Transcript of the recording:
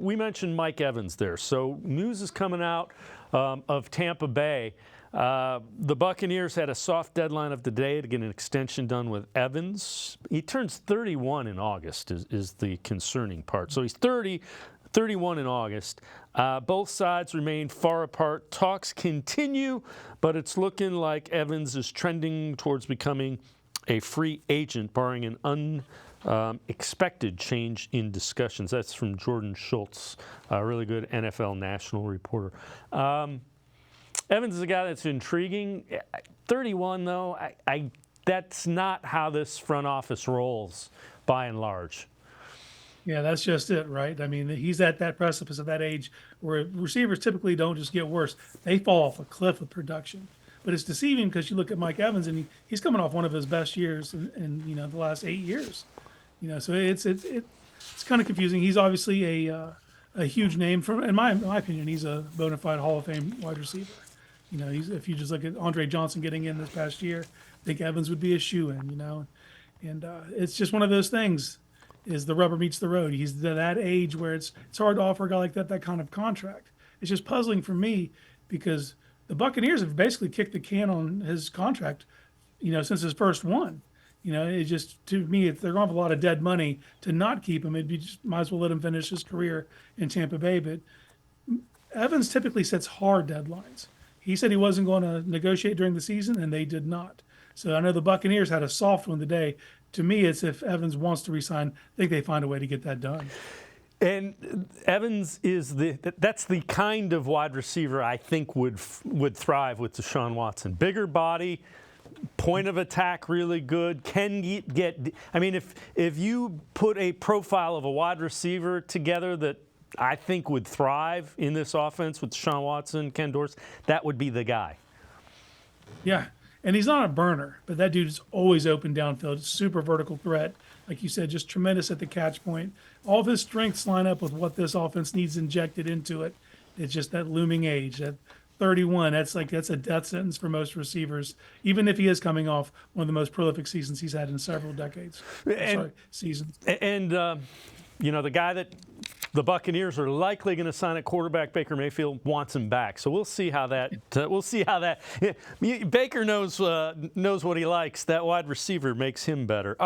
we mentioned Mike Evans there. So news is coming out of Tampa Bay. The Buccaneers had a soft deadline of the day to get an extension done with Evans. He turns 31 in August is the concerning part. So he's 31 in August. Both sides remain far apart. Talks continue, but it's looking like Evans is trending towards becoming a free agent, barring an unexpected change in discussions. That's from Jordan Schultz, a really good NFL national reporter. Evans is a guy that's intriguing. 31, though, that's not how this front office rolls, by and large. Yeah, that's just it, right? I mean, he's at that precipice of that age where receivers typically don't just get worse; they fall off a cliff of production. But it's deceiving because you look at Mike Evans and he's coming off one of his best years in the last 8 years. So it's kind of confusing. He's obviously a huge name in my opinion. He's a bona fide Hall of Fame wide receiver. If you just look at Andre Johnson getting in this past year, I think Evans would be a shoo-in. And it's just one of those things. Is the rubber meets the road. He's at that age where it's hard to offer a guy like that kind of contract. It's just puzzling for me because the Buccaneers have basically kicked the can on his contract, since his first one. It just, to me, they're going to have a lot of dead money to not keep him. Might as well let him finish his career in Tampa Bay. But Evans typically sets hard deadlines. He said he wasn't going to negotiate during the season, and they did not. So I know the Buccaneers had a soft one today. To me, it's if Evans wants to resign, I think they find a way to get that done. And Evans that's the kind of wide receiver I think would thrive with Deshaun Watson. Bigger body, point of attack really good, can get I mean, if you put a profile of a wide receiver together that I think would thrive in this offense with Deshaun Watson, Ken Dorsey, that would be the guy. Yeah. And he's not a burner, but that dude's always open downfield, super vertical threat. Like you said, just tremendous at the catch point. All of his strengths line up with what this offense needs injected into it. It's just that looming age, at 31. That's a death sentence for most receivers, even if he is coming off one of the most prolific seasons he's had in several decades. Seasons. And the guy that the Buccaneers are likely going to sign at quarterback, Baker Mayfield, wants him back. So we'll see how that. Baker knows what he likes. That wide receiver makes him better.